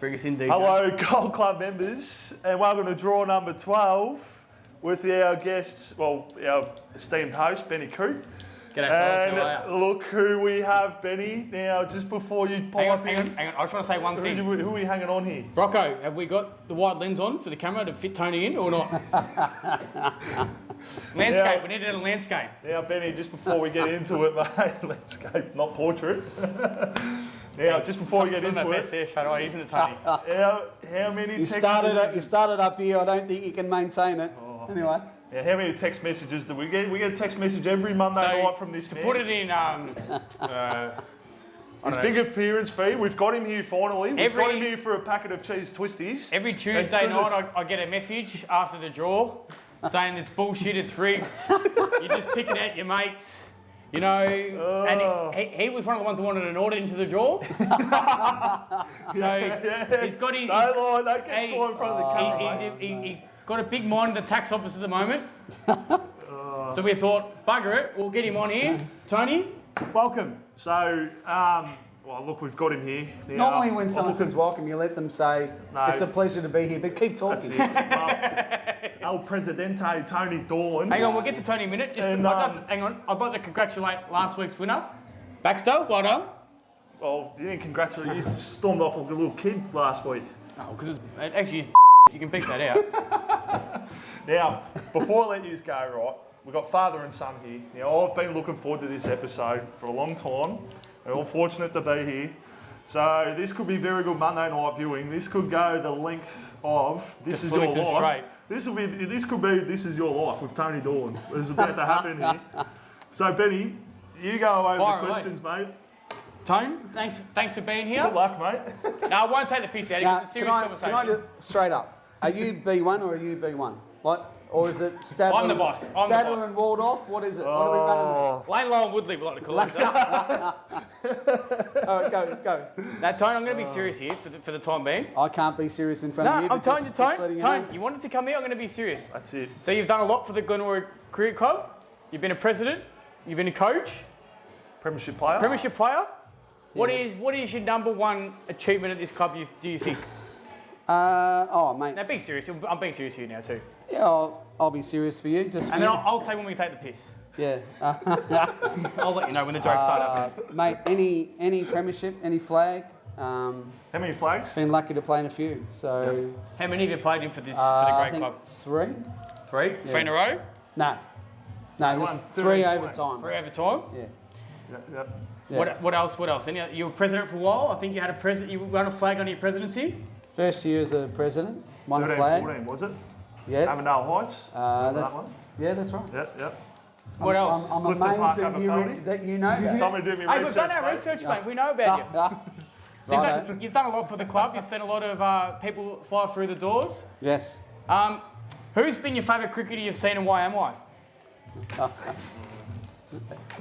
Bring us in, DJ. Hello, Gold Club members, and welcome to draw number 12 with our guest, our esteemed host, Benny Coop. G'day, fellas. How are And look who we have, Benny. Now, just before you pop Hang on. in, I just want to say one thing. who are we hanging on here? Rocco, have we got the wide lens on for the camera to fit Tony in or not? Landscape. Yeah. We need it in a landscape. Now, Benny, just before we get into it, mate, landscape, not portrait. Now, just before we get into it, there, Shadow, isn't it, Tony? how many You text started messages? up here. I don't think you can maintain it. Anyway, Yeah, how many text messages do we get? We get a text message every Monday night from this to man. put it in, His big appearance fee, we've got him here finally. We've got Every- him here for a packet of cheese twisties. every Tuesday night I get a message after the draw saying it's bullshit, it's rigged, you're just picking out your mates, you know. And he was one of the ones who wanted an audit into the draw. So he's got his... Don't lie, don't get Hey, saw in front of the camera. mate. He got a big mind in the tax office at the moment. So we thought, bugger it, we'll get him on here. Tony, welcome. So, well, look, we've got him here. Now, normally when someone says welcome, you let them say No. it's a pleasure to be here, but keep That's talking. it. Well, El Presidente, Tony Dawn. Hang on, we'll get to Tony in a minute. And, Hang on, I'd like to congratulate last week's winner. Baxter, well done. Well, you didn't congratulate you. Stormed off like a little kid last week. Oh, because it actually is you can pick that out. Now, before I let you go, right, we've got father and son here. Now, I've been looking forward to this episode for a long time. We're all fortunate to be here. So this could be very good Monday night viewing. This could go the length of This Is Your Deflection Life. straight. This could be This Is Your Life with Tony Dawn. This is about to happen here. So Benny, you go over Fire the away. questions, mate. Tone, thanks for being here. Good luck, mate. No, I won't take the piss out of it. Now, It's a serious can conversation. I do straight up? Are you B1 or are you B1? What? Or is it Stadler? I'm the boss. I'm the Stadler boss. and Waldorf? What is it? What are we running? Lane Low and Woodley, we like to call it. All right, go. Now, Tone, I'm going to be serious here for the time being. I can't be serious in front No, of you. I'm but telling you, just Tone. letting you Tone, know. you wanted to come here, I'm going to be serious. That's it. So you've done a lot for the Glenora Cricket Club. You've been a president. You've been a coach. Premiership player. Premiership player. What Yeah. is your number one achievement at this club, do you think? Mate. Now, be serious. I'm being serious here now, too. Yeah, I'll be serious for you. Just for And then you. I'll tell you when we take the piss. Yeah. I'll let you know when the jokes start happening. Mate, any premiership, any flag. How many flags? Been lucky to play in a few. So How many have you played in for the I great think club? 3. 3? 3 in a row? No, Won just 13, 3 over 14. time. 3 over time? Yeah. Yeah. Yeah. What else? You were president for a while. I think you had you won a flag under your presidency. First year as a president, one 13, flag. 14, was it? Yeah. Avondale Heights. Remember That's, that one? yeah, that's right. Yeah. What else? I'm Clifton amazed Park, that Aberfeldy. you know that. Tell me to do me Hey, research. we've done our mate. research, mate. We know about you. So Righto. you've done a lot for the club. You've seen a lot of people fly through the doors. Yes. Who's been your favourite cricketer you've seen, and why am I?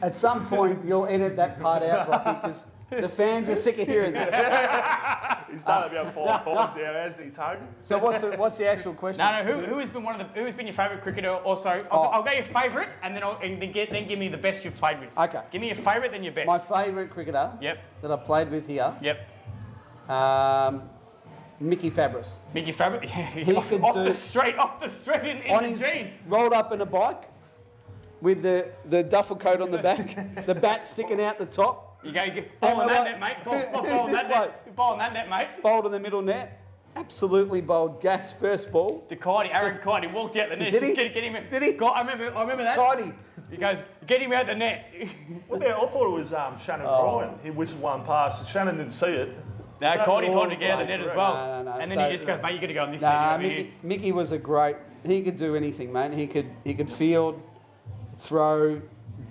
At some point, you'll edit that part out, Rocky, because the fans are sick of hearing that. He's done about 5 balls now, hasn't he, Tony? So what's the actual question? No. Who has been who has been your favourite cricketer? Also, I'll go your favourite, and then give me the best you've played with. Okay. Give me your favourite, then your best. My favourite cricketer Yep. that I played with here, Yep. Mickey Fabris. Mickey Fabry. He could off do- the street, in On the his jeans. rolled up in a bike with the duffel coat on the back, the bat sticking out the top, You go bowl on that net, mate. Bowl Who's on this that net. Bowl on that net, mate. bowled in the middle net, absolutely bowled gas first ball. Aaron Cardi walked out the net. Did he? Get him in. Did he? God, I remember that. Cardi. He goes, get him out the net. What about, I thought it was Shannon Bryan. He whistled one past. Shannon didn't see it. No, that Cardi all told him to get out the played net as correct? well. No. And then So- he just goes, mate, you got to go on this Nah, net over here. Mickey was a great. He could do anything, mate. He could field, throw,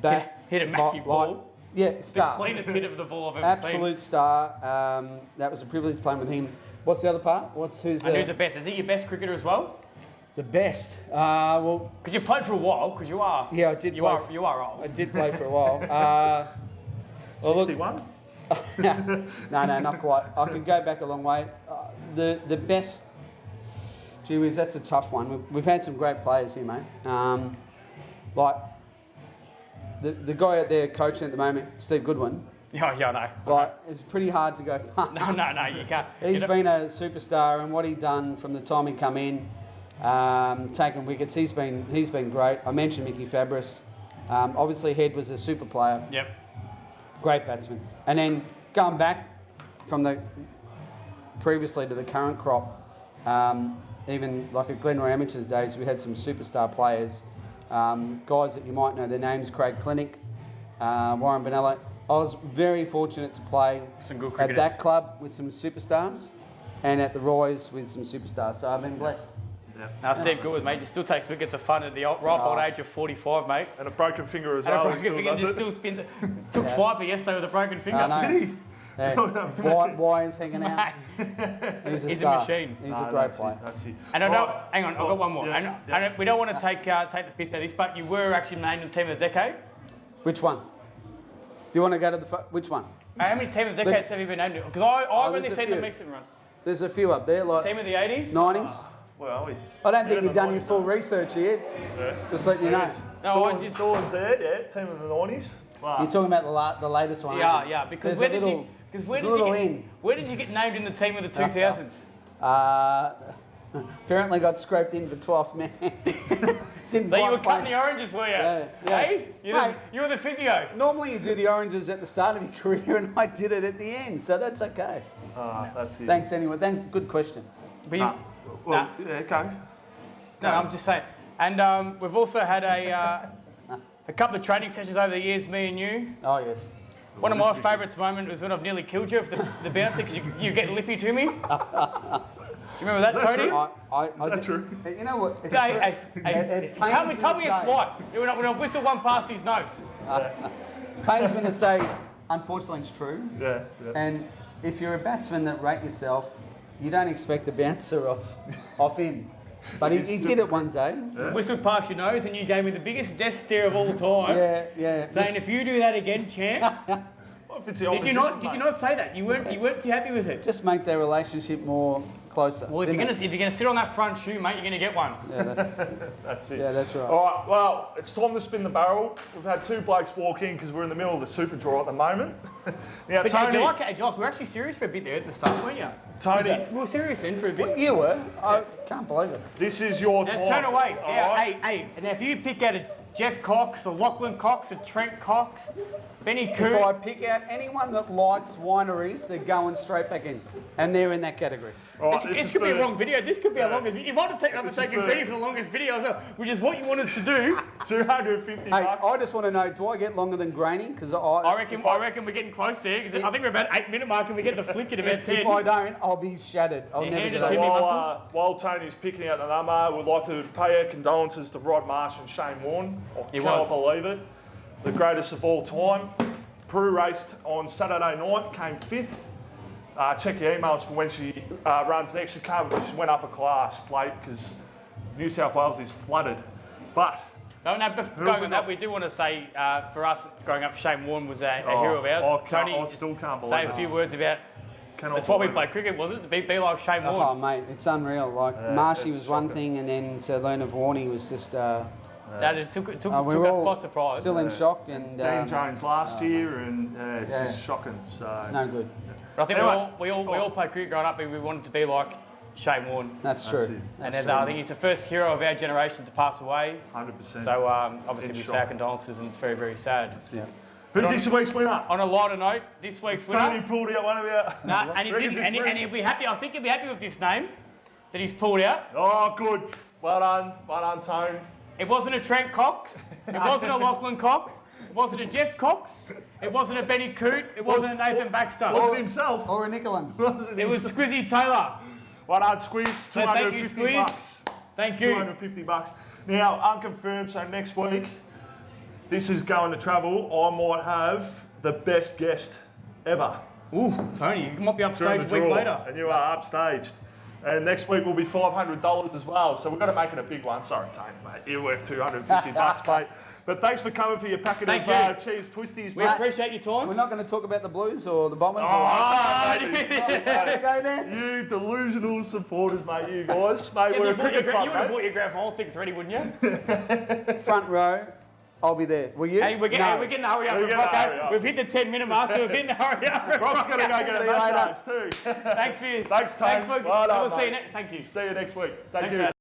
bat, Hit a massive ball. Yeah, The star. cleanest hit of the ball I've ever Absolute star. That was a privilege playing with him. What's the other part? seen. And who's the best? Is he your best cricketer as well? the best? Well, Because you played for a while, because you are. yeah, I did. You play are. You are old. I did play for a while. Well, look, 61? no, not quite. I can go back a long way. The best, gee whiz, that's a tough one. We've had some great players here, mate. Like the guy out there coaching at the moment, Steve Goodwin. Yeah, I know. Like, it's pretty hard to go past. No, you can't. He's been a superstar, and what he done from the time he come in, taking wickets, he's been great. I mentioned Mickey Fabris. Obviously, Head was a super player. Yep. Great batsman. And then going back from the previously to the current crop, even like at Glenroy Amateurs days, we had some superstar players, guys that you might know their names: Craig Clinic, Warren Bonello. I was very fortunate to play Some good at cricketers. that club with some superstars, and at the Royals with some superstars. So I've been blessed. Now, Steve Goodwood, mate, you still takes wickets of fun at the ripe old age of 45, mate. And a broken finger as And a well. broken finger just still spins it. Took Pfeiffer yesterday with a broken finger. I know. Did he? Yeah. Why is hanging out? He's a He's a star. machine. He's a great player. That's it. And I know, Right. hang on, I've got one more. Yeah, And we don't want to take the piss out of this, but you were actually named the team of the decade. Which one? Do you want to go to the which one? How many team of the decades have you been named? Because I've only there's a seen the few. Mixon run. There's a few up there, like Team of the 80s? 90s. Where are we? I don't think Yeah, you've done the your full 90s. research yet. Yeah. Just letting you know. No, I just. Dawn's there, yeah. Team of the 90s. Wow. You're talking about the latest one. aren't you? Yeah, because There's where a did little, you? Because there's a little in. where did you get named in the team of the 2000s? Apparently got scraped in for 12th man. Didn't So you quite were play. cutting the oranges, were you? Yeah, yeah. Hey, Mate. you were the physio. Normally you do the oranges at the start of your career, and I did it at the end, so that's okay. That's it. Thanks anyway. Thanks. Good question. But you, Well, yeah, go. no, I'm just saying. And we've also had a couple of training sessions over the years, me and you. Oh yes. One of my favourites moment was when I've nearly killed you with the bouncer because you get lippy to me. You remember that, Tony? Is that true? You know what? It's Hey, true. hey, It tell me pains to it's say- like when I whistle one past his nose. Pains me to say, unfortunately, it's true. Yeah, yeah. And if you're a batsman that rate yourself, you don't expect a bouncer off him. But he did it one day. Whistled past your nose and you gave me the biggest death stare of all time. Yeah. Saying if you do that again, champ. Well, if it's the Did you opposition, not mate. say that? You weren't too happy with it. Just make their relationship more closer. Well, if didn't you're gonna sit on that front shoe, mate, you're gonna get one. That's it. Yeah, that's right. All right, well, it's time to spin the barrel. We've had two blokes walk in because we're in the middle of the super draw at the moment. Now, But Tony, Jock, we were actually serious for a bit there at the start, weren't you? Tony, We were serious then for a bit. You were? I can't believe it. this is your Now time. turn away. all Yeah, right? hey. And if you pick out a Jeff Cox, a Lachlan Cox, a Trent Cox, Benny If I Coote. pick out anyone that likes wineries, they're going straight back in. And they're in that category. All right, This this is could be a for long video. This could be our longest. You might have taken This is taken for- credit for the longest video as well, which is what you wanted to do. 250 Hey, bucks. I just want to know, do I get longer than Grainy? Because I reckon we're getting close there because I think we're about 8-minute mark and we get the flick at about 10. if I don't, I'll be shattered. I'll Yeah, never hand it get to over me. it. While Tony's picking out the number, we'd like to pay our condolences to Rod Marsh and Shane Warne. I He cannot was. believe it. The greatest of all time. Peru raced on Saturday night, came fifth. Check your emails for when she runs next. She can't, she went up a class late because New South Wales is flooded. But No, but going on that, we do want to say for us growing up, Shane Warne was a hero of ours. I still can't believe say it. a few words about. Cannot That's why we believe play cricket, was it? To be like Shane Warne. Oh, mate, it's unreal. Like, Marshy it's was one shocking. thing, and then to learn of Warney was just... That it took we us were all by surprise. still in shock, and Dean Jones last year, and it's yeah. just shocking. So it's no good. But I think Anyway. we all played cricket growing up, and we wanted to be like Shane Warne. That's That's true. it. And as, I think he's the first hero of our generation to pass away. 100%. So obviously It's we say shocking. our condolences, and it's very, very sad. Yeah. Who's this week's winner? On a lighter note, this week's Tony winner. pulled out one of your. Nah, and he Reckons didn't, it's and he'll be happy. I think he'll be happy with this name that he's pulled out. Oh, good. Well done, Tone. It wasn't a Trent Cox. It wasn't a Lachlan Cox. It wasn't a Jeff Cox. It wasn't a Benny Coote. It wasn't a Nathan Baxter. Wasn't himself. Or a Nicolan. It was Squizzy Taylor. Well done, Squeeze. So thank you, 250 Squeeze. bucks. Thank you. 250 bucks. Now, unconfirmed, so next week, this is going to travel. I might have the best guest ever. Ooh, Tony, you might be during upstage the a week draw, later. and you are upstaged. And next week will be $500 as well. So we've got to make it a big one. Sorry, Tony, mate. You're worth 250 bucks, mate. But thanks for coming for your packet Thank of you. cheese twisties, We mate. appreciate your We're time. not going to talk about the Blues or the Bombers. Oh, or... mate, Go there. you delusional supporters, mate, you guys. Mate, Yeah, we're a you would cricket club, have bought mate. your grand final tickets already, wouldn't you? Front row, I'll be there. Will you? Hey, we're getting to hurry up. We're getting to hurry Brock. up. We've hit the 10-minute mark, so we're getting to hurry up. Brock's going to go get a See you later. massage too. Thanks for Thanks, Tone. Thanks for. Well done, We'll see you mate. Thank you. See you next week. Thank Thanks, you. Ed.